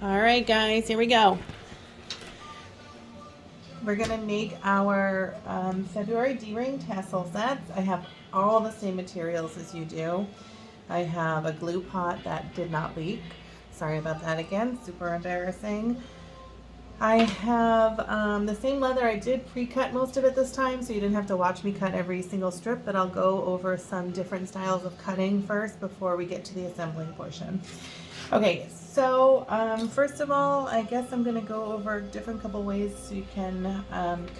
All right, guys, here we go. We're gonna make our February D-ring tassel sets. I have all the same materials as you do. I have a glue pot that did not leak. Sorry about that again, super embarrassing. I have the same leather. I did pre-cut most of it this time, so you didn't have to watch me cut every single strip, but I'll go over some different styles of cutting first before we get to the assembling portion. Okay, so first of all, I guess I'm going to go over different couple ways so you can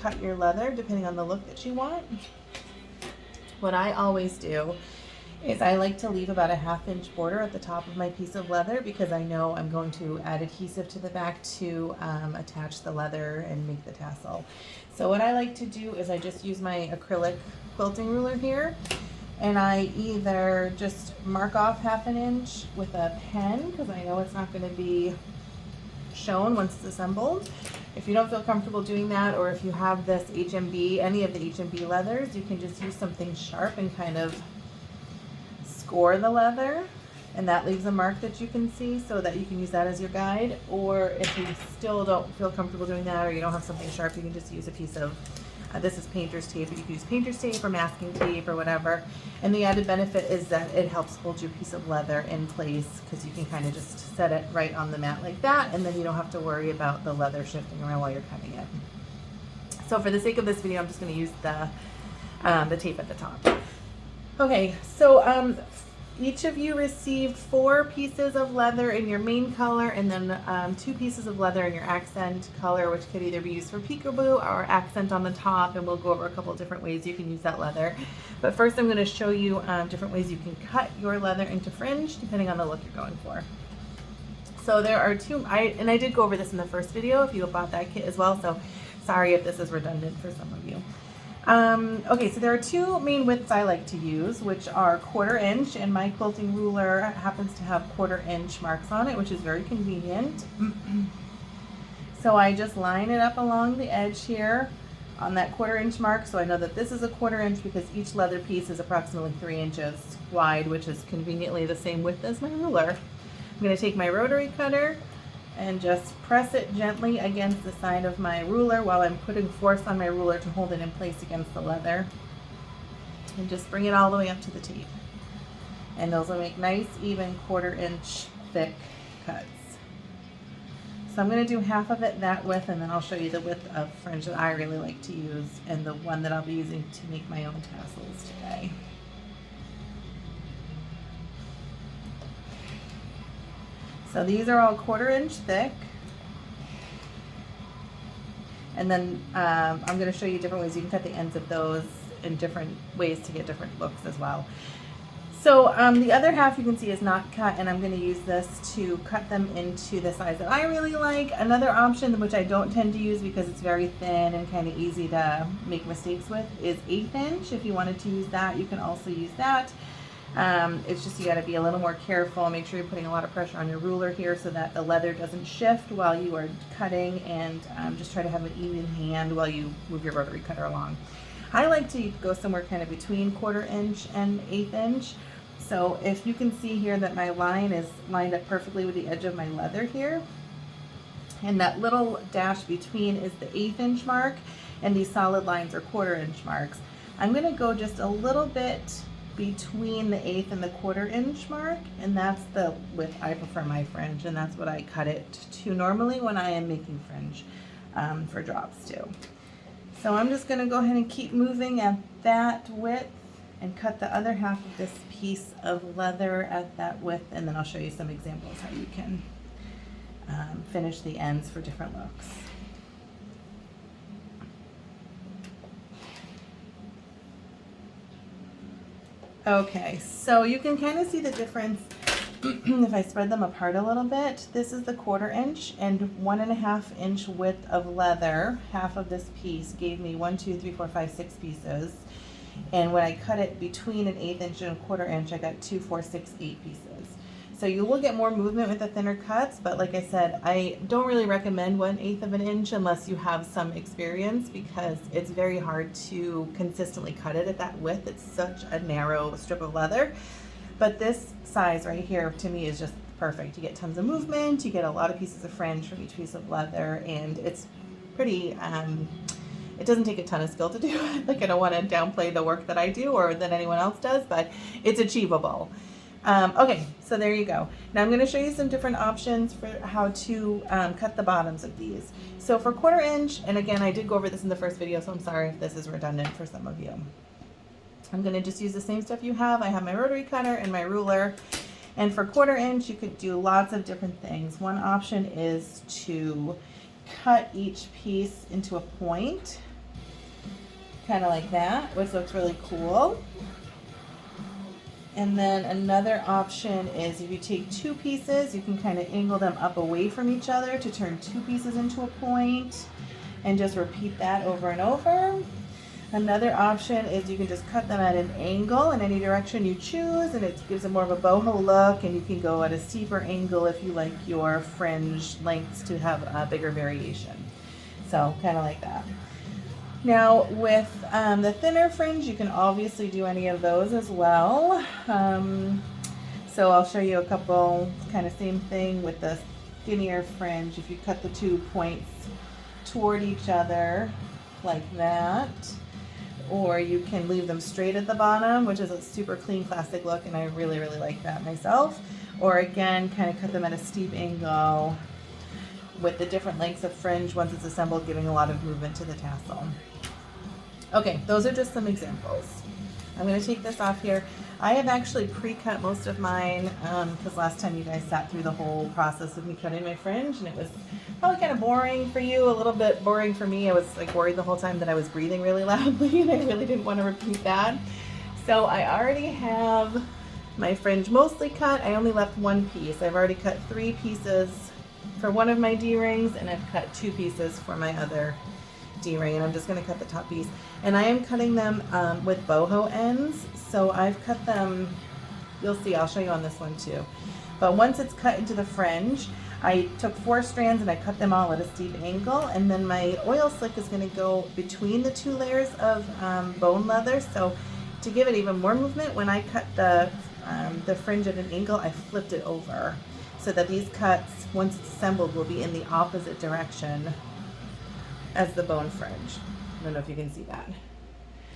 cut your leather depending on the look that you want. What I always do is I like to leave about a 1/2 inch border at the top of my piece of leather because I know I'm going to add adhesive to the back to attach the leather and make the tassel. So what I like to do is I just use my acrylic quilting ruler here, and I either just mark off 1/2 inch with a pen because I know it's not going to be shown once it's assembled. If you don't feel comfortable doing that, or if you have this HMB, any of the HMB leathers, you can just use something sharp and kind of score the leather, and that leaves a mark that you can see so that you can use that as your guide. Or if you still don't feel comfortable doing that, or you don't have something sharp, you can just use a piece of this is painter's tape, but you can use painter's tape or masking tape or whatever. And the added benefit is that it helps hold your piece of leather in place because you can kind of just set it right on the mat like that, and then you don't have to worry about the leather shifting around while you're cutting it. So for the sake of this video, I'm just going to use the tape at the top. Okay, so each of you received 4 pieces of leather in your main color, and then 2 pieces of leather in your accent color, which could either be used for peekaboo or accent on the top, and we'll go over a couple different ways you can use that leather. But first I'm going to show you different ways you can cut your leather into fringe depending on the look you're going for. So there are 2, and I did go over this in the first video if you bought that kit as well, so sorry if this is redundant for some of you. Okay, so there are 2 main widths I like to use, which are 1/4 inch, and my quilting ruler happens to have 1/4 inch marks on it, which is very convenient. So I just line it up along the edge here on that 1/4 inch mark, so I know that this is a 1/4 inch because each leather piece is approximately 3 inches wide, which is conveniently the same width as my ruler. I'm going to take my rotary cutter and just press it gently against the side of my ruler while I'm putting force on my ruler to hold it in place against the leather, and just bring it all the way up to the tape. And those will make nice even 1/4 inch thick cuts. So I'm going to do half of it that width, and then I'll show you the width of fringe that I really like to use and the one that I'll be using to make my own tassels today. So these are all 1/4 inch thick. And then I'm going to show you different ways you can cut the ends of those in different ways to get different looks as well. So the other half you can see is not cut, and I'm going to use this to cut them into the size that I really like. Another option, which I don't tend to use because it's very thin and kind of easy to make mistakes with, is 1/8 inch. If you wanted to use that, you can also use that. It's just you got to be a little more careful. Make sure you're putting a lot of pressure on your ruler here so that the leather doesn't shift while you are cutting, and just try to have an even hand while you move your rotary cutter along. I like to go somewhere kind of between 1/4 inch and 1/8 inch. So if you can see here that my line is lined up perfectly with the edge of my leather here, and that little dash between is the 1/8 inch mark, and these solid lines are 1/4 inch marks. I'm going to go just a little bit between the 1/8 and the 1/4 inch mark, and that's the width I prefer my fringe, and that's what I cut it to normally when I am making fringe for drops too. So I'm just going to go ahead and keep moving at that width and cut the other half of this piece of leather at that width, and then I'll show you some examples how you can finish the ends for different looks. Okay, so you can kind of see the difference if I spread them apart a little bit. This is the 1/4 inch, and 1.5 inch width of leather. Half of this piece gave me 1, 2, 3, 4, 5, 6 pieces. And when I cut it between an 1/8 inch and a 1/4 inch, I got 2, 4, 6, 8 pieces. So you will get more movement with the thinner cuts, but like I said, I don't really recommend 1/8 of an inch unless you have some experience, because it's very hard to consistently cut it at that width. It's such a narrow strip of leather. But this size right here to me is just perfect. You get tons of movement, you get a lot of pieces of fringe from each piece of leather, and it's pretty, it doesn't take a ton of skill to do it. Like, I don't want to downplay the work that I do or that anyone else does, but it's achievable. Okay, so there you go. Now I'm going to show you some different options for how to cut the bottoms of these. So for 1/4 inch, and again, I did go over this in the first video, so I'm sorry if this is redundant for some of you. I'm going to just use the same stuff you have. I have my rotary cutter and my ruler. And for 1/4 inch, you could do lots of different things. One option is to cut each piece into a point, kind of like that, which looks really cool. And then another option is if you take 2 pieces, you can kind of angle them up away from each other to turn 2 pieces into a point, and just repeat that over and over. Another option is you can just cut them at an angle in any direction you choose, and it gives it more of a boho look, and you can go at a steeper angle if you like your fringe lengths to have a bigger variation. So kind of like that. Now with the thinner fringe, you can obviously do any of those as well. So I'll show you a couple, kind of same thing with the skinnier fringe. If you cut the 2 points toward each other like that, or you can leave them straight at the bottom, which is a super clean classic look, and I really, really like that myself. Or again, kind of cut them at a steep angle with the different lengths of fringe once it's assembled, giving a lot of movement to the tassel. Okay, those are just some examples. I'm going to take this off here. I have actually pre-cut most of mine because last time you guys sat through the whole process of me cutting my fringe, and it was probably kind of boring for you, a little bit boring for me. I was like worried the whole time that I was breathing really loudly, and I really didn't want to repeat that. So I already have my fringe mostly cut. I only left 1 piece. I've already cut 3 pieces for one of my D-rings, and I've cut 2 pieces for my other D-ring, and I'm just going to cut the top piece. And I am cutting them with boho ends. So I've cut them, you'll see, I'll show you on this one too. But once it's cut into the fringe, I took 4 strands and I cut them all at a steep angle, and then my oil slick is going to go between the 2 layers of bone leather. So to give it even more movement, when I cut the fringe at an angle, I flipped it over so that these cuts, once it's assembled, will be in the opposite direction as the bone fringe. I don't know if you can see that.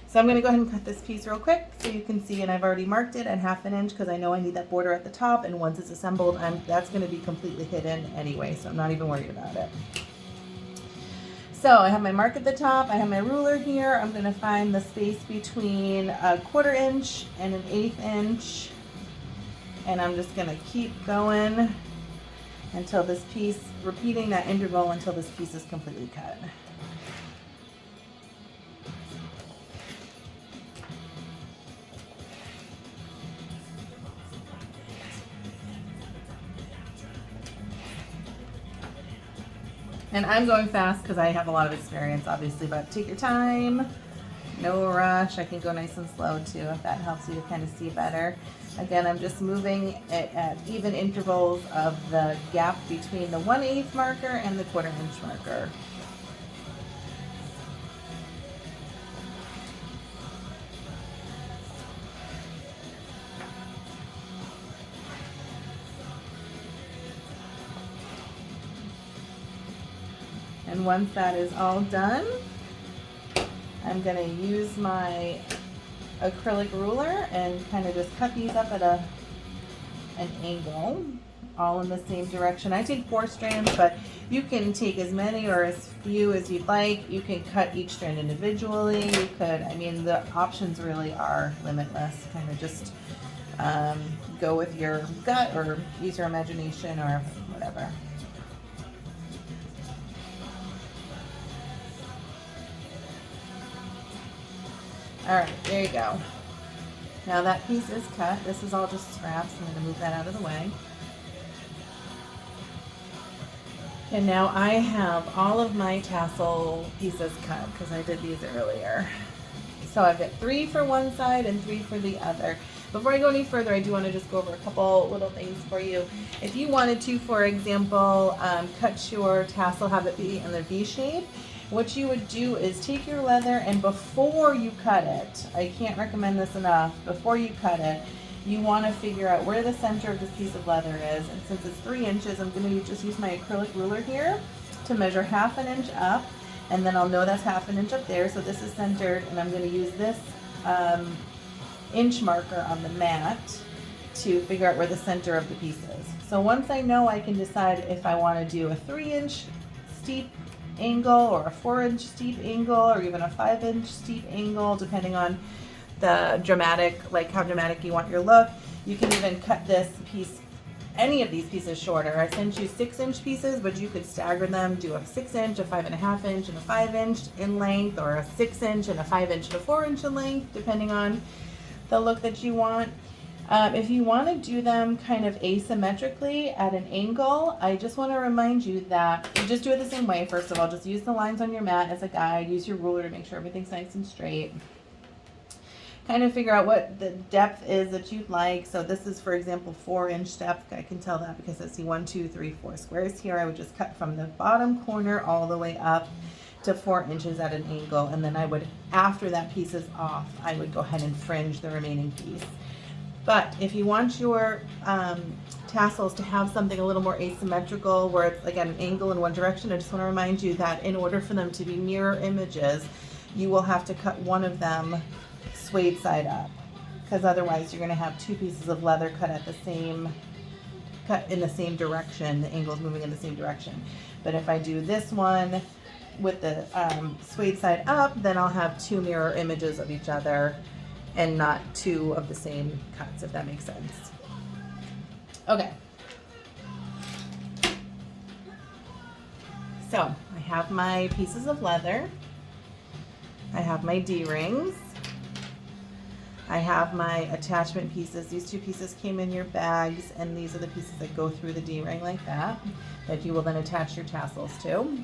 So I'm going to go ahead and cut this piece real quick so you can see, and I've already marked it at 1/2 inch because I know I need that border at the top, and once it's assembled, that's going to be completely hidden anyway, so I'm not even worried about it. So I have my mark at the top, I have my ruler here. I'm going to find the space between a 1/4 inch and an 1/8 inch, and I'm just going to keep going until this piece, repeating that interval until this piece is completely cut. And I'm going fast because I have a lot of experience, obviously, but take your time, no rush. I can go nice and slow too if that helps you to kind of see better. Again, I'm just moving it at even intervals of the gap between the 1/8 marker and the 1/4 inch marker. And once that is all done, I'm going to use my acrylic ruler and kind of just cut these up at an angle, all in the same direction. I take 4 strands, but you can take as many or as few as you'd like. You can cut each strand individually. You could, I mean, the options really are limitless. Kind of just go with your gut or use your imagination or whatever. All right, there you go. Now that piece is cut. This is all just scraps. I'm going to move that out of the way. And now I have all of my tassel pieces cut because I did these earlier. So I've got 3 for one side and 3 for the other. Before I go any further, I do want to just go over a couple little things for you. If you wanted to, for example, cut your tassel, have it be in the V shape, what you would do is take your leather, and before you cut it, I can't recommend this enough, before you cut it, you want to figure out where the center of this piece of leather is. And since it's 3 inches, I'm going to just use my acrylic ruler here to measure 1/2 inch up. And then I'll know that's 1/2 inch up there. So this is centered, and I'm going to use this inch marker on the mat to figure out where the center of the piece is. So once I know, I can decide if I want to do a 3 inch steep angle or a 4 inch steep angle or even a 5 inch steep angle, depending on the dramatic, like how dramatic you want your look. You can even cut this piece, any of these pieces, shorter. I sent you 6 inch pieces, but you could stagger them, do a 6 inch, a 5.5 inch, and a 5 inch in length, or a 6 inch and a 5 inch and a 4 inch in length, depending on the look that you want. If you want to do them kind of asymmetrically at an angle, I just want to remind you that you just do it the same way. First of all, just use the lines on your mat as a guide. Use your ruler to make sure everything's nice and straight. Kind of figure out what the depth is that you'd like. So this is, for example, 4 inch depth. I can tell that because I see 1, 2, 3, 4 squares here. I would just cut from the bottom corner all the way up to 4 inches at an angle. And then I would, after that piece is off, I would go ahead and fringe the remaining piece. But if you want your tassels to have something a little more asymmetrical, where it's like at an angle in one direction, I just want to remind you that in order for them to be mirror images, you will have to cut one of them suede side up, because otherwise you're going to have 2 pieces of leather cut in the same direction. The angle is moving in the same direction. But if I do this one with the suede side up, then I'll have 2 mirror images of each other and not 2 of the same cuts, if that makes sense. Okay. So I have my pieces of leather. I have my D-rings. I have my attachment pieces. These 2 pieces came in your bags, and these are the pieces that go through the D-ring like that you will then attach your tassels to.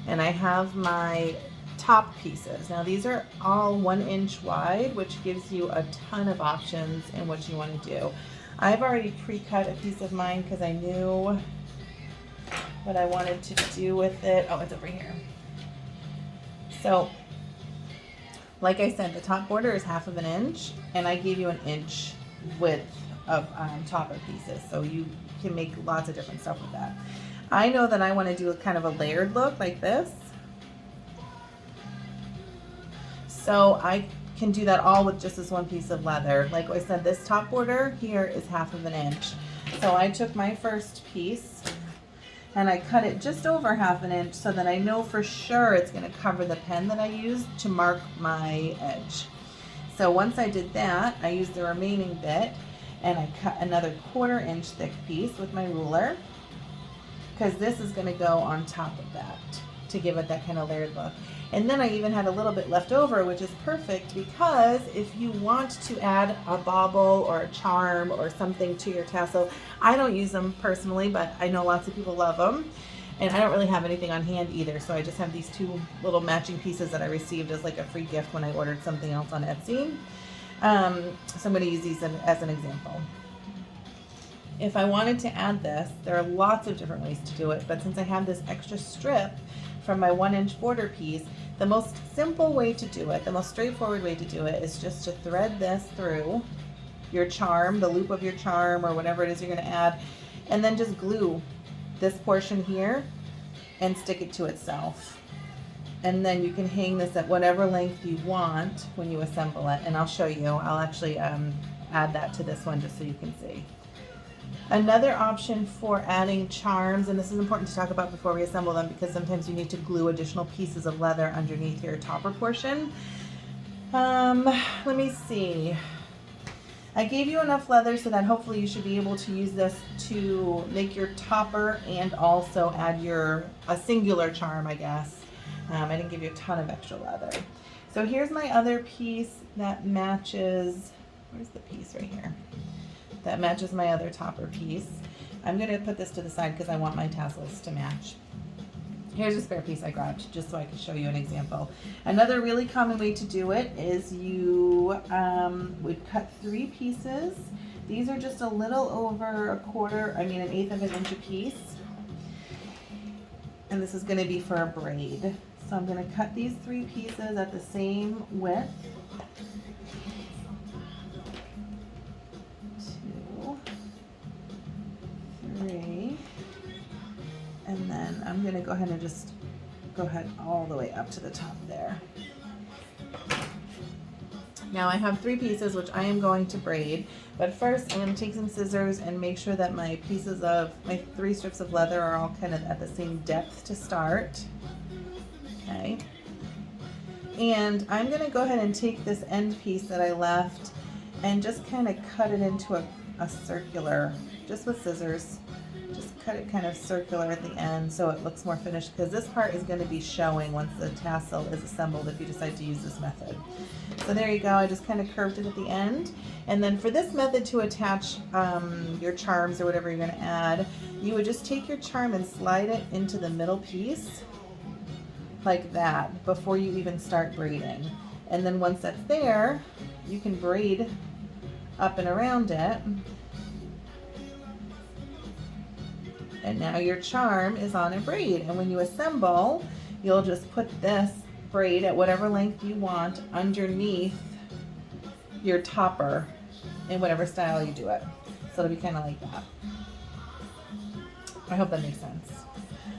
And I have my top pieces. Now these are all 1 inch wide, which gives you a ton of options in what you want to do. I've already pre-cut a piece of mine because I knew what I wanted to do with it. Oh, it's over here. So, like I said, the top border is 1/2 inch, and I gave you 1 inch width of topper pieces, so you can make lots of different stuff with that. I know that I want to do a kind of a layered look like this. So I can do that all with just this 1 piece of leather. Like I said, this top border here is 1/2 inch. So I took my first piece and I cut it just over 1/2 inch so that I know for sure it's going to cover the pen that I used to mark my edge. So once I did that, I used the remaining bit and I cut another 1/4 inch thick piece with my ruler, because this is going to go on top of that to give it that kind of layered look. And then I even had a little bit left over, which is perfect, because if you want to add a bauble or a charm or something to your tassel, I don't use them personally, but I know lots of people love them. And I don't really have anything on hand either, so I just have these 2 little matching pieces that I received as like a free gift when I ordered something else on Etsy. So I'm going to use these as an example. If I wanted to add this, there are lots of different ways to do it, but since I have this extra strip from my 1 inch border piece, the most simple way to do it, the most straightforward way to do it, is just to thread this through your charm, the loop of your charm or whatever it is you're going to add, and then just glue this portion here and stick it to itself. And then you can hang this at whatever length you want when you assemble it, and I'll show you. I'll actually add that to this one just so you can see. Another option for adding charms, and this is important to talk about before we assemble them because sometimes you need to glue additional pieces of leather underneath your topper portion. Let me see. I gave you enough leather so that hopefully you should be able to use this to make your topper and also add a singular charm, I guess. I didn't give you a ton of extra leather. So here's my other piece that matches, where's the piece right here? That matches my other topper piece. I'm going to put this to the side because I want my tassels to match. Here's a spare piece I grabbed just so I can show you an example. Another really common way to do it is you would cut 3 pieces. These are just a little over an 1/8 of an inch a piece. And this is going to be for a braid. So I'm going to cut these 3 pieces at the same width. then I'm gonna go ahead and just go ahead all the way up to the top there. Now I have 3 pieces which I am going to braid, but first I'm going to take some scissors and make sure that my 3 strips of leather are all kind of at the same depth to start. Okay. And I'm going to go ahead and take this end piece that I left and just kind of cut it into a circular, just with scissors. Just cut it kind of circular at the end so it looks more finished, because this part is going to be showing once the tassel is assembled if you decide to use this method. So there you go, I just kind of curved it at the end. And then for this method to attach your charms or whatever you're going to add, you would just take your charm and slide it into the middle piece like that before you even start braiding. And then once that's there, you can braid up and around it. And now your charm is on a braid. And when you assemble, you'll just put this braid at whatever length you want underneath your topper in whatever style you do it. So it'll be kind of like that. I hope that makes sense.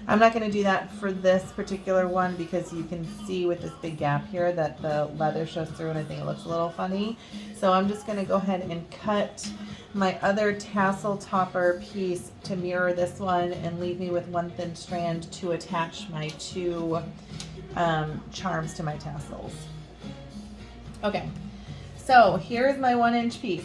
I'm not going to do that for this particular one because you can see with this big gap here that the leather shows through and I think it looks a little funny. So I'm just going to go ahead and cut my other tassel topper piece to mirror this one and leave me with 1 thin strand to attach my 2 charms to my tassels. Okay, so here's my 1-inch piece.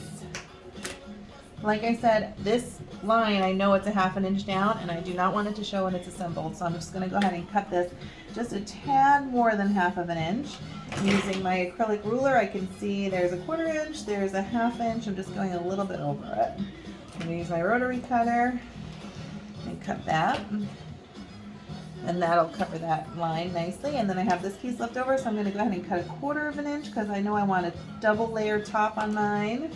Like I said, this line, I know it's a 1/2 inch down and I do not want it to show when it's assembled. So I'm just gonna go ahead and cut this just a tad more than 1/2 inch. Using my acrylic ruler, I can see there's a 1/4 inch, there's a 1/2 inch. I'm just going a little bit over it. I'm gonna use my rotary cutter and cut that. And that'll cover that line nicely. And then I have this piece left over, so I'm gonna go ahead and cut a 1/4 inch because I know I want a double layer top on mine.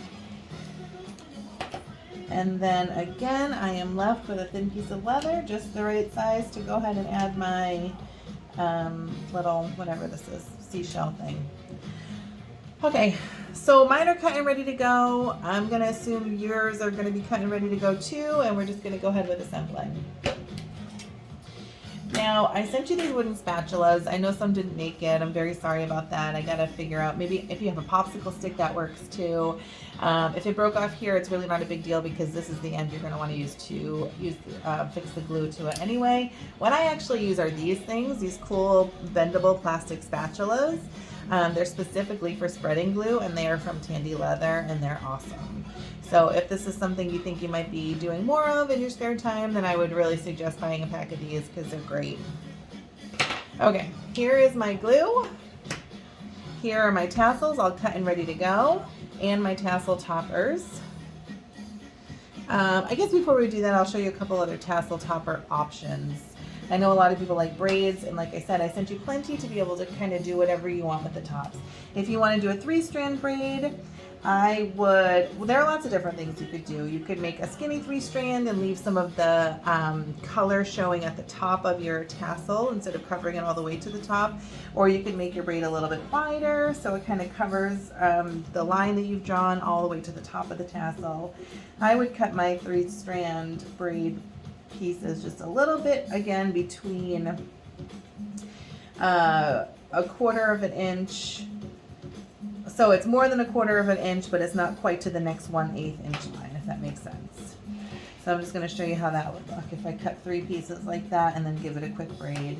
And then again, I am left with a thin piece of leather, just the right size to go ahead and add my little, whatever this is, seashell thing. Okay, so mine are cut and ready to go. I'm gonna assume yours are gonna be cut and ready to go too, and we're just gonna go ahead with assembling. Now, I sent you these wooden spatulas. I know some didn't make it. I'm very sorry about that. I gotta figure out, maybe if you have a popsicle stick, that works too. If it broke off here, it's really not a big deal because this is the end you're gonna wanna use to fix the glue to it anyway. What I actually use are these things, these cool bendable plastic spatulas. They're specifically for spreading glue and they are from Tandy Leather and they're awesome. So if this is something you think you might be doing more of in your spare time, then I would really suggest buying a pack of these because they're great. Okay, here is my glue. Here are my tassels all cut and ready to go, and my tassel toppers. I guess before we do that, I'll show you a couple other tassel topper options. I know a lot of people like braids, and like I said, I sent you plenty to be able to kind of do whatever you want with the tops. If you want to do a 3-strand braid, there are lots of different things you could do. You could make a skinny 3-strand and leave some of the color showing at the top of your tassel instead of covering it all the way to the top. Or you could make your braid a little bit wider so it kind of covers the line that you've drawn all the way to the top of the tassel. I would cut my 3-strand braid pieces just a little bit, again, between a 1/4 inch. So it's more than a 1/4 inch, but it's not quite to the next 1/8 inch line, if that makes sense. So I'm just going to show you how that would look if I cut 3 pieces like that and then give it a quick braid.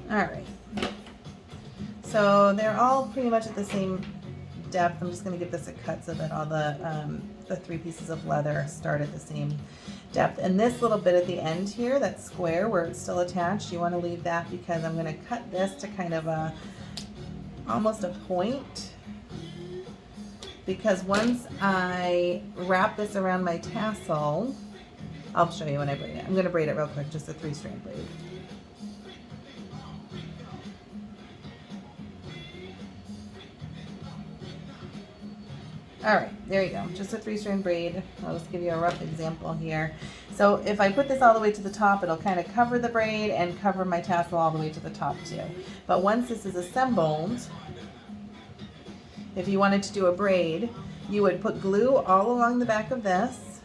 All right. So they're all pretty much at the same depth. I'm just going to give this a cut so that all the 3 pieces of leather start at the same depth. And this little bit at the end here, that square where it's still attached, you want to leave that because I'm going to cut this to kind of almost a point. Because once I wrap this around my tassel, I'll show you when I braid it. I'm going to braid it real quick, just a 3-strand braid. All right, there you go, just a 3-strand braid. I'll just give you a rough example here. So if I put this all the way to the top, it'll kind of cover the braid and cover my tassel all the way to the top too. But once this is assembled, if you wanted to do a braid, you would put glue all along the back of this,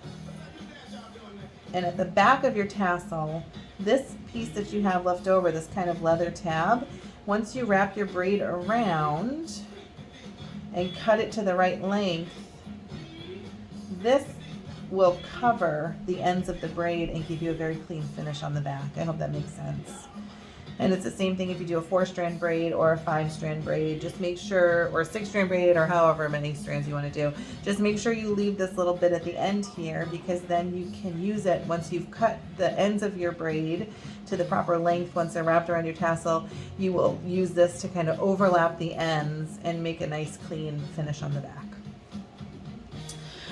and at the back of your tassel, this piece that you have left over, this kind of leather tab, once you wrap your braid around and cut it to the right length, this will cover the ends of the braid and give you a very clean finish on the back. I hope that makes sense. And it's the same thing if you do a 4-strand braid or a 5-strand braid. Just make sure, or a 6-strand braid, or however many strands you want to do. Just make sure you leave this little bit at the end here, because then you can use it once you've cut the ends of your braid to the proper length. Once they're wrapped around your tassel, you will use this to kind of overlap the ends and make a nice clean finish on the back.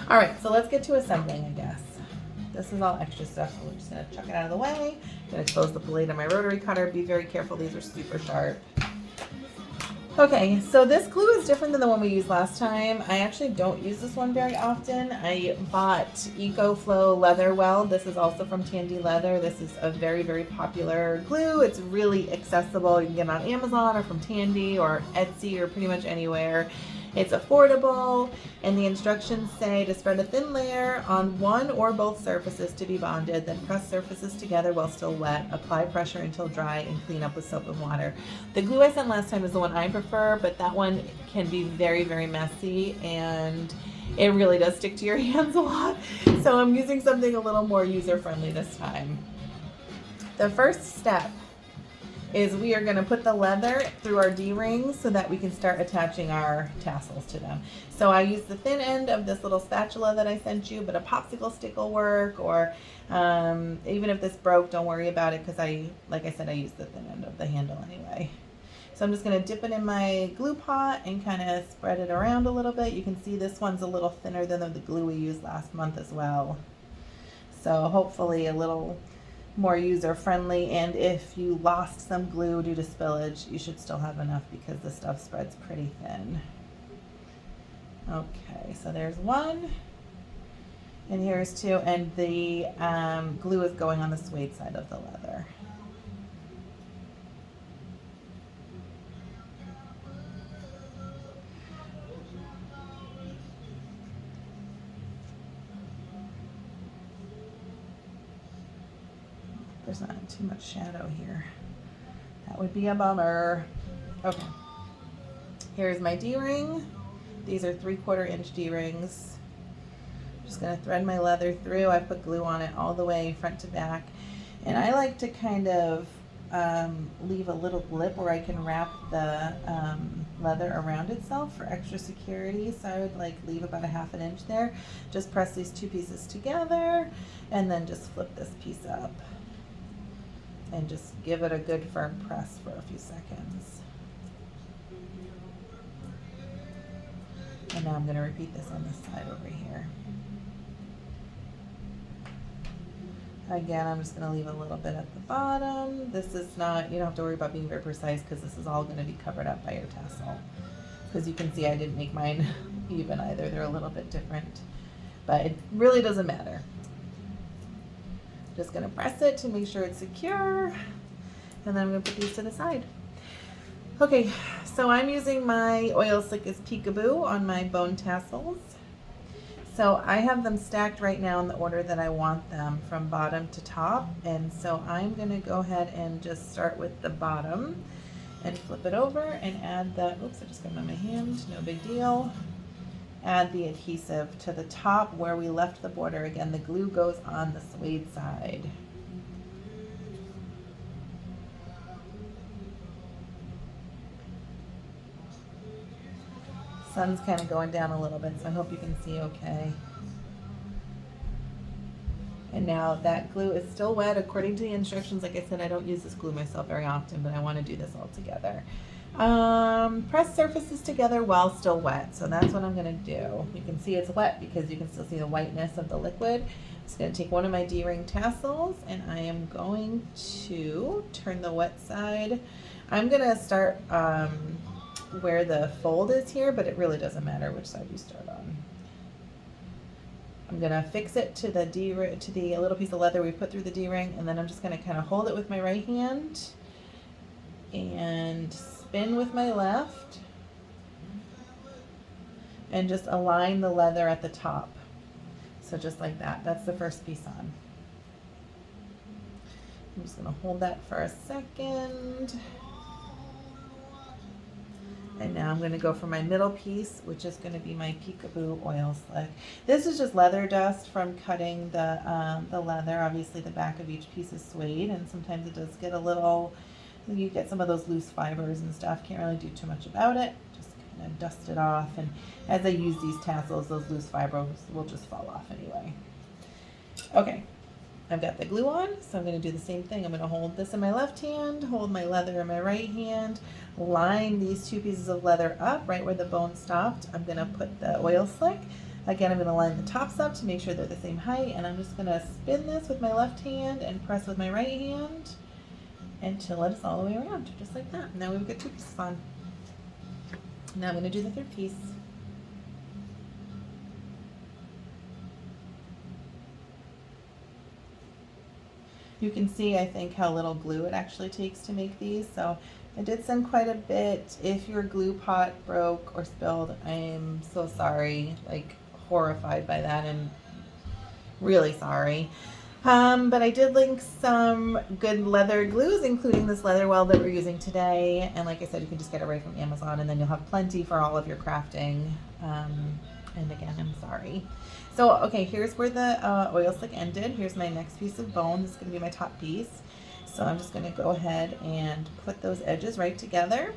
All right, so let's get to assembling, I guess. This is all extra stuff, so we're just gonna chuck it out of the way. I'm gonna close the blade on my rotary cutter. Be very careful, these are super sharp. Okay, so this glue is different than the one we used last time. I actually don't use this one very often. I bought EcoFlow Leather Weld. This is also from Tandy Leather. This is a very, very popular glue. It's really accessible. You can get it on Amazon or from Tandy or Etsy or pretty much anywhere. It's affordable, and the instructions say to spread a thin layer on one or both surfaces to be bonded, then press surfaces together while still wet, apply pressure until dry, and clean up with soap and water. The glue I sent last time is the one I prefer, but that one can be very, very messy, and it really does stick to your hands a lot. So I'm using something a little more user-friendly this time. The first step is we are going to put the leather through our D-rings so that we can start attaching our tassels to them. So I use the thin end of this little spatula that I sent you, but a popsicle stick will work, or even if this broke, don't worry about it, because like I said, I use the thin end of the handle anyway. So I'm just going to dip it in my glue pot and kind of spread it around a little bit. You can see this one's a little thinner than the glue we used last month as well. So hopefully a little more user-friendly, and if you lost some glue due to spillage, you should still have enough because the stuff spreads pretty thin. Okay, so there's one, and here's two, and the glue is going on the suede side of the leather. There's not too much shadow here. That would be a bummer. Okay. Here's my D-ring. These are 3/4 inch D-rings. Just gonna thread my leather through. I put glue on it all the way front to back. And I like to kind of leave a little lip where I can wrap the leather around itself for extra security. So I would like leave about a 1/2 inch there. Just press these two pieces together and then just flip this piece up. And just give it a good firm press for a few seconds. And now I'm going to repeat this on this side over here. Again, I'm just going to leave a little bit at the bottom. This is not, you don't have to worry about being very precise because this is all going to be covered up by your tassel. Because you can see I didn't make mine even either. They're a little bit different. But it really doesn't matter. Just gonna press it to make sure it's secure, and then I'm gonna put these to the side. Okay, so I'm using my Oil Slick as Peekaboo on my bone tassels. So I have them stacked right now in the order that I want them from bottom to top, and so I'm gonna go ahead and just start with the bottom and flip it over and add the, oops, I just got it on my hand, no big deal. Add the adhesive to the top where we left the border. Again, the glue goes on the suede side. Sun's kind of going down a little bit, so I hope you can see okay. And now that glue is still wet according to the instructions. Like I said, I don't use this glue myself very often, but I want to do this all together. Press surfaces together while still wet. So that's what I'm going to do. You can see it's wet because you can still see the whiteness of the liquid. I'm just going to take one of my D-ring tassels and I am going to turn the wet side. I'm going to start where the fold is here, but it really doesn't matter which side you start on. I'm gonna fix it to the little piece of leather we put through the D-ring, and then I'm just gonna kind of hold it with my right hand and spin with my left and just align the leather at the top. So just like that. That's the first piece on. I'm just gonna hold that for a second. And now I'm going to go for my middle piece, which is going to be my peekaboo oil slick. This is just leather dust from cutting the leather. Obviously the back of each piece is suede, and sometimes it does get a little, you get some of those loose fibers and stuff. Can't really do too much about it. Just kind of dust it off. And as I use these tassels, those loose fibers will just fall off anyway. Okay. I've got the glue on, so I'm going to do the same thing. I'm going to hold this in my left hand, hold my leather in my right hand, line these two pieces of leather up right where the bone stopped. I'm going to put the oil slick. Again, I'm going to line the tops up to make sure they're the same height, and I'm just going to spin this with my left hand and press with my right hand until it's all the way around, just like that. Now we've got two pieces on. Now I'm going to do the third piece. You can see, I think, how little glue it actually takes to make these. So I did send quite a bit. If your glue pot broke or spilled, I'm so sorry, like horrified by that and really sorry. But I did link some good leather glues, including this leather weld that we're using today. And like I said, you can just get it right from Amazon, and then you'll have plenty for all of your crafting. And again, I'm sorry. So, okay, here's where the oil slick ended. Here's my next piece of bone. This is going to be my top piece. So I'm just going to go ahead and put those edges right together.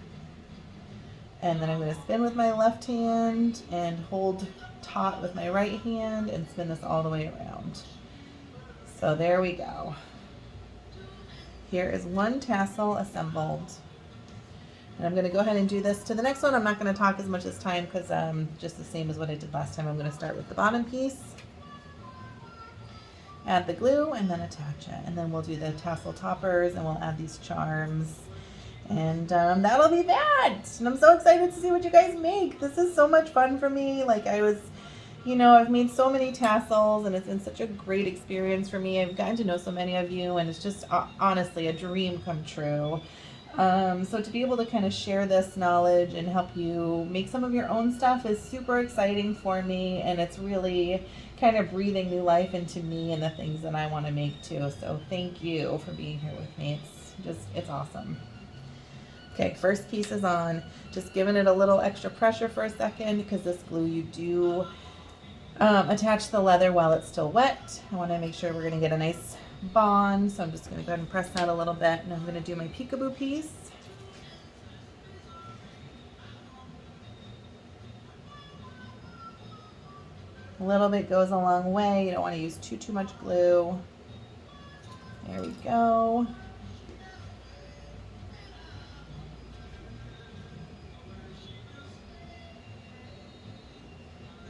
And then I'm going to spin with my left hand and hold taut with my right hand and spin this all the way around. So there we go. Here is one tassel assembled. And I'm going to go ahead and do this to the next one. I'm not going to talk as much this time because just the same as what I did last time. I'm going to start with the bottom piece, add the glue, and then attach it. And then we'll do the tassel toppers, and we'll add these charms. And that'll be that. And I'm so excited to see what you guys make. This is so much fun for me. Like I've made so many tassels, and it's been such a great experience for me. I've gotten to know so many of you, and it's just honestly a dream come true. So to be able to kind of share this knowledge and help you make some of your own stuff is super exciting for me, and it's really kind of breathing new life into me and the things that I want to make too. So thank you for being here with me. It's awesome. Okay, first piece is on. Just giving it a little extra pressure for a second because this glue, you do attach the leather while it's still wet. I want to make sure we're going to get a nice bond, so I'm just going to go ahead and press that a little bit, and I'm going to do my peekaboo piece. A little bit goes a long way. You don't want to use too much glue. There we go.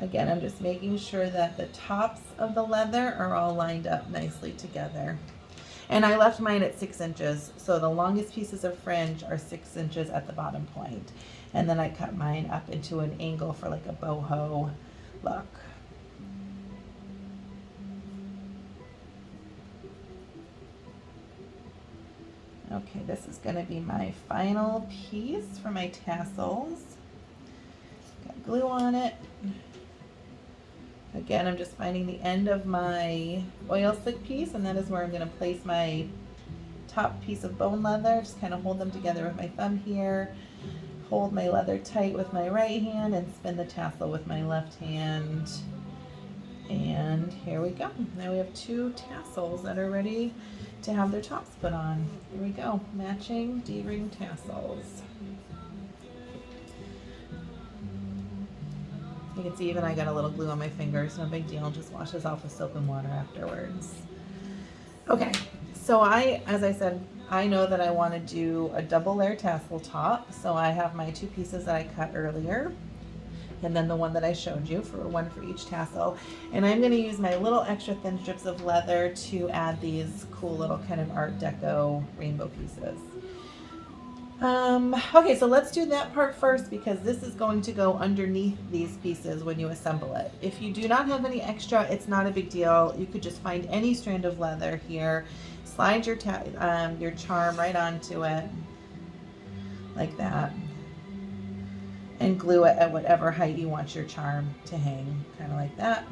Again, I'm just making sure that the tops of the leather are all lined up nicely together. And I left mine at 6 inches, so the longest pieces of fringe are 6 inches at the bottom point. And then I cut mine up into an angle for like a boho look. Okay, this is going to be my final piece for my tassels. Got glue on it. Again, I'm just finding the end of my oil slick piece, and that is where I'm going to place my top piece of bone leather. Just kind of hold them together with my thumb here. Hold my leather tight with my right hand and spin the tassel with my left hand. And here we go. Now we have 2 tassels that are ready to have their tops put on. Here we go. Matching D-ring tassels. You can see even I got a little glue on my fingers. No big deal. Just wash this off with soap and water afterwards. Okay, so as I said, I know that I want to do a double layer tassel top. So I have my 2 pieces that I cut earlier, and then the one that I showed you, for one for each tassel. And I'm going to use my little extra thin strips of leather to add these cool little kind of Art Deco rainbow pieces. Okay, so let's do that part first because this is going to go underneath these pieces when you assemble it. If you do not have any extra, it's not a big deal. You could just find any strand of leather here, slide your charm right onto it like that, and glue it at whatever height you want your charm to hang, kind of like that.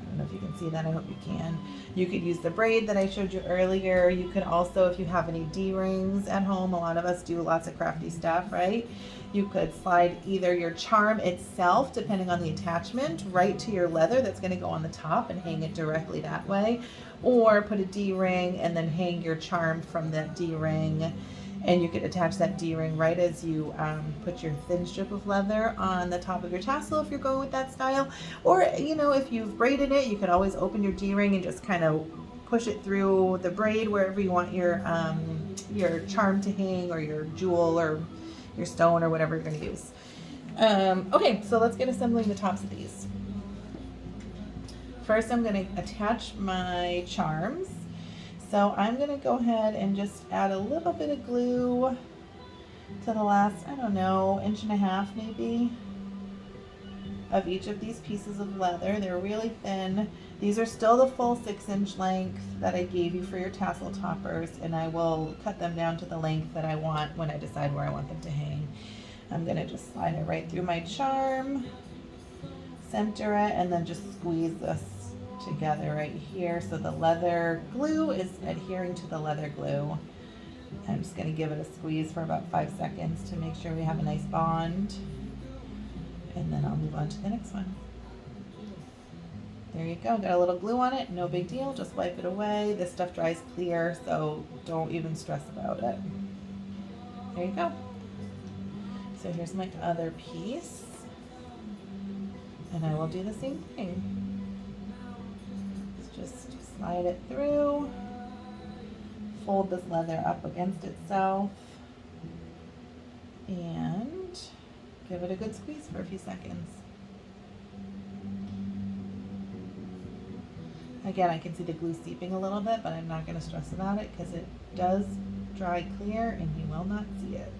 I don't know if you can see that. I hope you can. You could use the braid that I showed you earlier. You could also, if you have any D-rings at home, a lot of us do lots of crafty stuff, right? You could slide either your charm itself, depending on the attachment, right to your leather that's going to go on the top and hang it directly that way, or put a D-ring and then hang your charm from that D-ring. And you could attach that D-ring right as you put your thin strip of leather on the top of your tassel if you're going with that style. Or, you know, if you've braided it, you could always open your D-ring and just kind of push it through the braid wherever you want your charm to hang, or your jewel or your stone or whatever you're going to use. Okay, so let's get assembling the tops of these. First, I'm going to attach my charms. So I'm going to go ahead and just add a little bit of glue to the last, I don't know, 1.5 inches maybe of each of these pieces of leather. They're really thin. These are still the full 6-inch length that I gave you for your tassel toppers, and I will cut them down to the length that I want when I decide where I want them to hang. I'm going to just slide it right through my charm, center it, and then just squeeze this together right here so the leather glue is adhering to the leather glue. I'm just going to give it a squeeze for about 5 seconds to make sure we have a nice bond, and then I'll move on to the next one. There you go, got a little glue on it, no big deal, just wipe it away. This stuff dries clear, so don't even stress about it. There you go. So here's my other piece, and I will do the same thing. Just slide it through, fold this leather up against itself, and give it a good squeeze for a few seconds. Again, I can see the glue seeping a little bit, but I'm not going to stress about it because it does dry clear and you will not see it.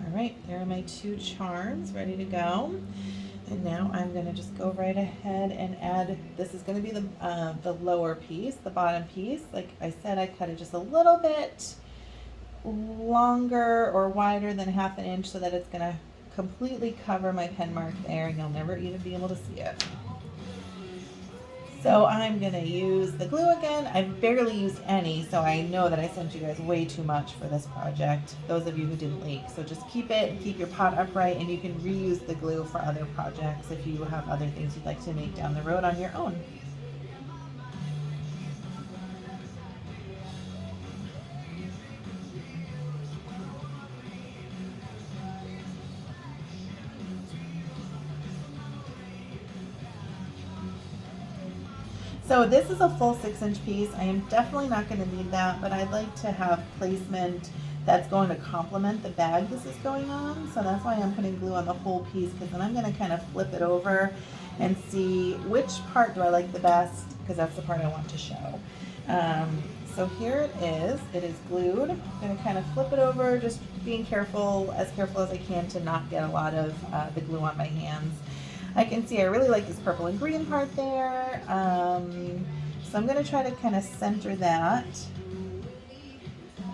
All right, there are my 2 charms ready to go. And now I'm going to just go right ahead and add, this is going to be the lower piece, the bottom piece. Like I said, I cut it just a little bit longer or wider than 1/2 inch so that it's going to completely cover my pen mark there, and you'll never even be able to see it. So I'm going to use the glue again. I've barely used any, so I know that I sent you guys way too much for this project, those of you who didn't leak. So just keep it, keep your pot upright, and you can reuse the glue for other projects if you have other things you'd like to make down the road on your own. So this is a full 6-inch piece. I am definitely not going to need that, but I'd like to have placement that's going to complement the bag this is going on. So that's why I'm putting glue on the whole piece, because then I'm going to kind of flip it over and see which part do I like the best, because that's the part I want to show. So here it is. It is glued. I'm going to kind of flip it over, just being careful as I can to not get a lot of the glue on my hands. I can see I really like this purple and green part there. So I'm going to try to kind of center that.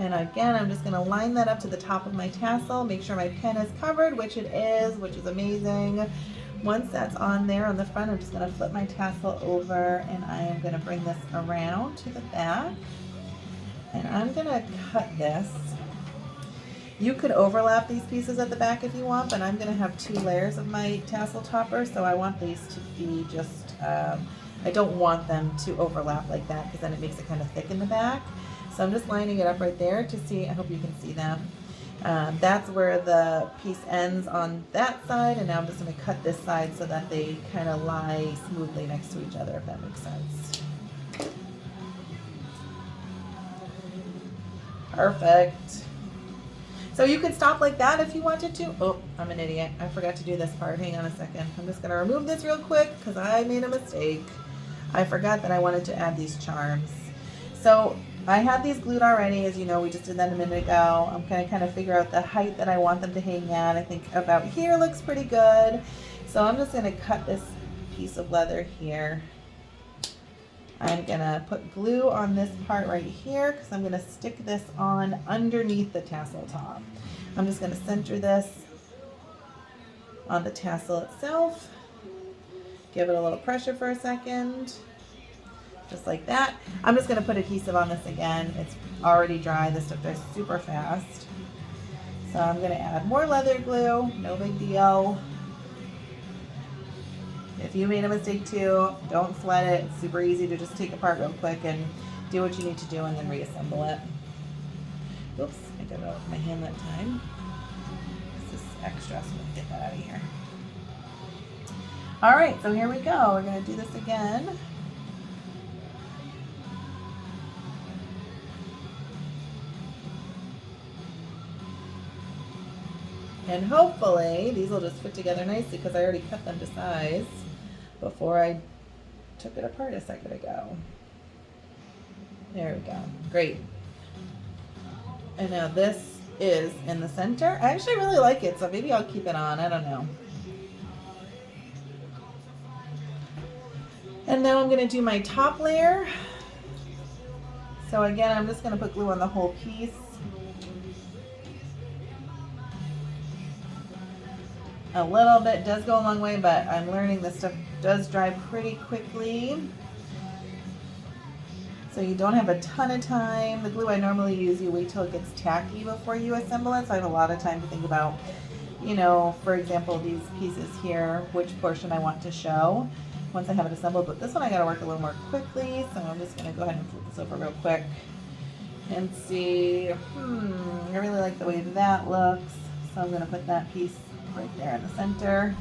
And again, I'm just going to line that up to the top of my tassel, make sure my pen is covered, which it is, which is amazing. Once that's on there on the front, I'm just going to flip my tassel over, and I am going to bring this around to the back. And I'm going to cut this. You could overlap these pieces at the back if you want, but I'm going to have 2 layers of my tassel topper, so I want these to be just, I don't want them to overlap like that because then it makes it kind of thick in the back. So I'm just lining it up right there to see, I hope you can see that. That's where the piece ends on that side, and now I'm just going to cut this side so that they kind of lie smoothly next to each other, if that makes sense. Perfect. So you could stop like that if you wanted to. Oh, I'm an idiot. I forgot to do this part. Hang on a second. I'm just going to remove this real quick because I made a mistake. I forgot that I wanted to add these charms. So I had these glued already, as you know, we just did that a minute ago. I'm gonna kind of figure out the height that I want them to hang at. I think about here looks pretty good. So I'm just gonna cut this piece of leather here. I'm gonna put glue on this part right here because I'm gonna stick this on underneath the tassel top. I'm just gonna center this on the tassel itself. Give it a little pressure for a second, just like that. I'm just gonna put adhesive on this again. It's already dry. This stuff dries super fast. So I'm gonna add more leather glue, no big deal. If you made a mistake too, don't sweat it. It's super easy to just take apart real quick and do what you need to do and then reassemble it. Oops, I got it out with my hand that time. This is extra, so I'm gonna get that out of here. All right, so here we go. We're gonna do this again. And hopefully these will just fit together nicely because I already cut them to size before I took it apart a second ago. There we go. Great. And now this is in the center. I actually really like it, so maybe I'll keep it on. I don't know. And now I'm going to do my top layer. So again, I'm just going to put glue on the whole piece. A little bit does go a long way, but I'm learning this stuff does dry pretty quickly. So you don't have a ton of time. The glue I normally use, you wait till it gets tacky before you assemble it. So I have a lot of time to think about, you know, for example, these pieces here, which portion I want to show once I have it assembled. But this one I gotta work a little more quickly. So I'm just gonna go ahead and flip this over real quick and see, I really like the way that looks. So I'm gonna put that piece right there in the center,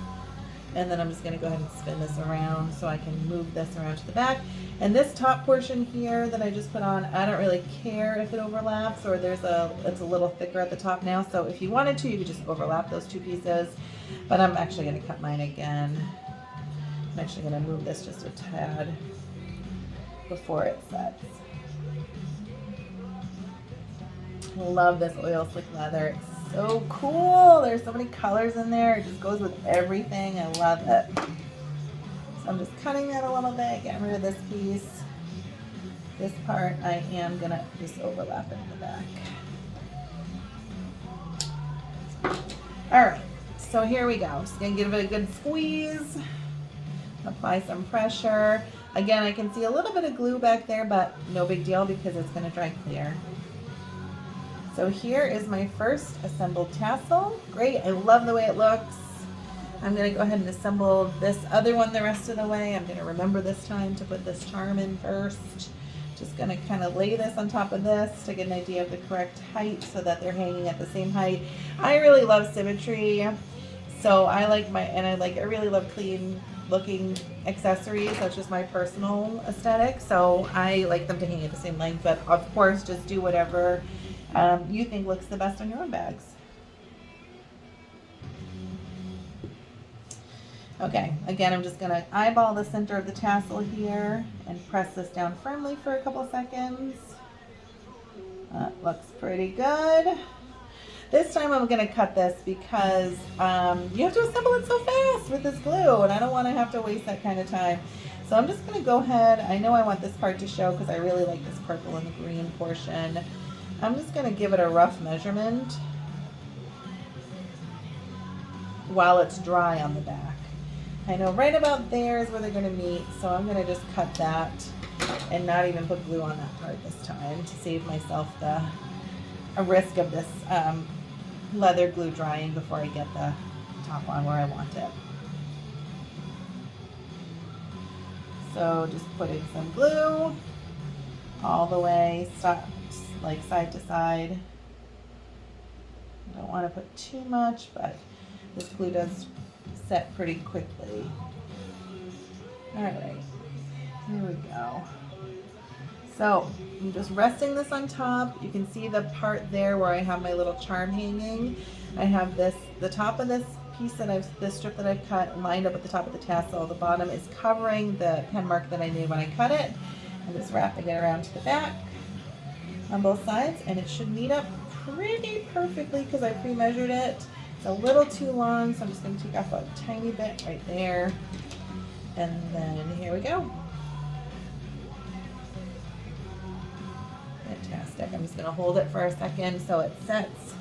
and then I'm just going to go ahead and spin this around so I can move this around to the back. And this top portion here that I just put on, I don't really care if it overlaps or it's a little thicker at the top now, so if you wanted to, you could just overlap those two pieces, but I'm actually going to cut mine again. I'm actually going to move this just a tad before it sets. Love this oil slick leather. It's so cool. There's so many colors in there. It just goes with everything. I love it. So I'm just cutting that a little bit, getting rid of this piece. This part I am going to just overlap it in the back. All right, so here we go. Just going to give it a good squeeze. Apply some pressure. Again, I can see a little bit of glue back there, but no big deal because it's going to dry clear. So here is my first assembled tassel. Great, I love the way it looks. I'm gonna go ahead and assemble this other one the rest of the way. I'm gonna remember this time to put this charm in first. Just gonna kind of lay this on top of this to get an idea of the correct height so that they're hanging at the same height. I really love symmetry. So I really love clean looking accessories. That's just my personal aesthetic. So I like them to hang at the same length, but of course just do whatever you think looks the best on your own bags. Okay, again, I'm just gonna eyeball the center of the tassel here and press this down firmly for a couple seconds. Looks pretty good. This time I'm gonna cut this because you have to assemble it so fast with this glue, and I don't wanna have to waste that kind of time. So I'm just gonna go ahead, I know I want this part to show because I really like this purple and the green portion. I'm just going to give it a rough measurement while it's dry on the back. I know right about there is where they're going to meet, so I'm going to just cut that and not even put glue on that part this time to save myself a risk of this leather glue drying before I get the top on where I want it. So just putting some glue all the way, like side to side. I don't want to put too much, but this glue does set pretty quickly. All right, here we go. So I'm just resting this on top. You can see the part there where I have my little charm hanging. I have the top of this piece this strip that I've cut lined up at the top of the tassel. The bottom is covering the pen mark that I made when I cut it. I'm just wrapping it around to the back. on both sides, and it should meet up pretty perfectly because I pre-measured it. It's a little too long, so I'm just going to take off a tiny bit right there. And then here we go. Fantastic. I'm just going to hold it for a second so it sets.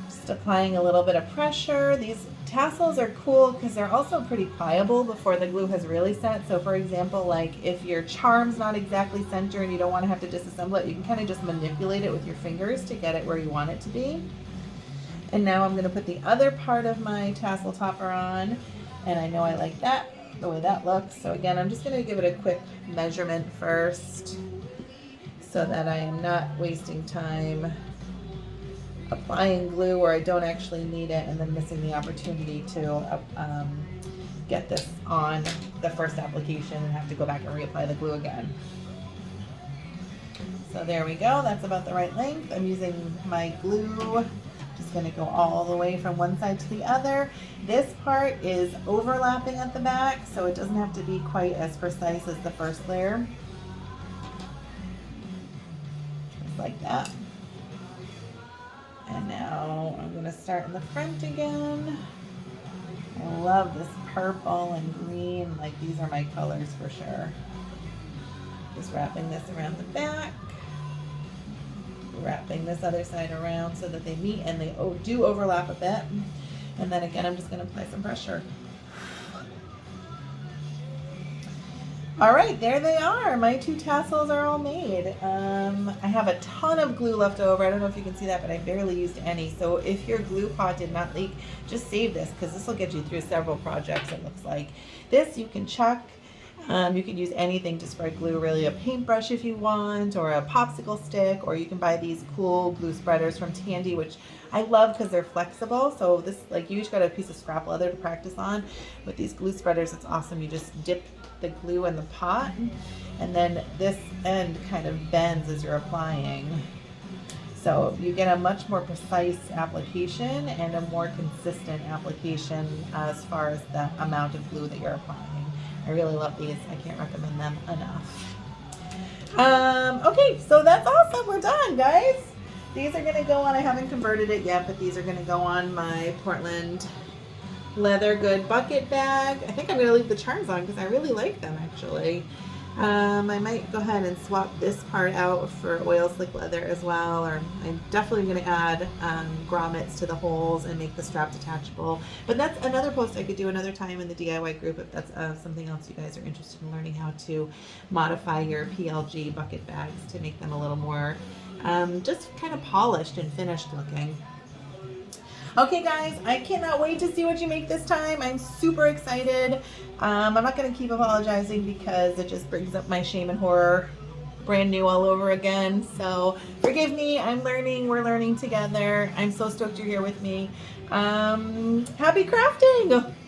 Just applying a little bit of pressure. These tassels are cool because they're also pretty pliable before the glue has really set. So for example, like if your charm's not exactly center and you don't want to have to disassemble it, you can kind of just manipulate it with your fingers to get it where you want it to be. And now I'm going to put the other part of my tassel topper on, and I know I like that, the way that looks. So again, I'm just going to give it a quick measurement first so that I am not wasting time applying glue where I don't actually need it and then missing the opportunity to get this on the first application and have to go back and reapply the glue again. So there we go, that's about the right length. I'm using my glue, just gonna go all the way from one side to the other. This part is overlapping at the back, so it doesn't have to be quite as precise as the first layer. Just like that. And now I'm going to start in the front again. I love this purple and green, like these are my colors for sure. Just wrapping this around the back. Wrapping this other side around so that they meet and they do overlap a bit. And then again, I'm just going to apply some pressure. All right, there they are. My two tassels are all made. I have a ton of glue left over. I don't know if you can see that, but I barely used any. So if your glue pot did not leak, just save this because this will get you through several projects, it looks like. This you can chuck. You can use anything to spread glue, really a paintbrush if you want, or a popsicle stick, or you can buy these cool glue spreaders from Tandy, which I love because they're flexible. So this, like, you each got a piece of scrap leather to practice on. With these glue spreaders, it's awesome. You just dip the glue in the pot, and then this end kind of bends as you're applying. So you get a much more precise application and a more consistent application as far as the amount of glue that you're applying. I really love these. I can't recommend them enough. Okay, so that's awesome. We're done, guys. These are going to go on. I haven't converted it yet, but these are going to go on my Portland leather good bucket bag. I think I'm going to leave the charms on because I really like them, actually. I might go ahead and swap this part out for oil slick leather as well, or I'm definitely going to add grommets to the holes and make the strap detachable. But that's another post I could do another time in the DIY group if that's something else you guys are interested in learning, how to modify your PLG bucket bags to make them a little more just kind of polished and finished looking. Okay guys, I cannot wait to see what you make this time. I'm super excited. I'm not going to keep apologizing because it just brings up my shame and horror brand new all over again. So forgive me, I'm learning, we're learning together. I'm so stoked you're here with me. Happy crafting!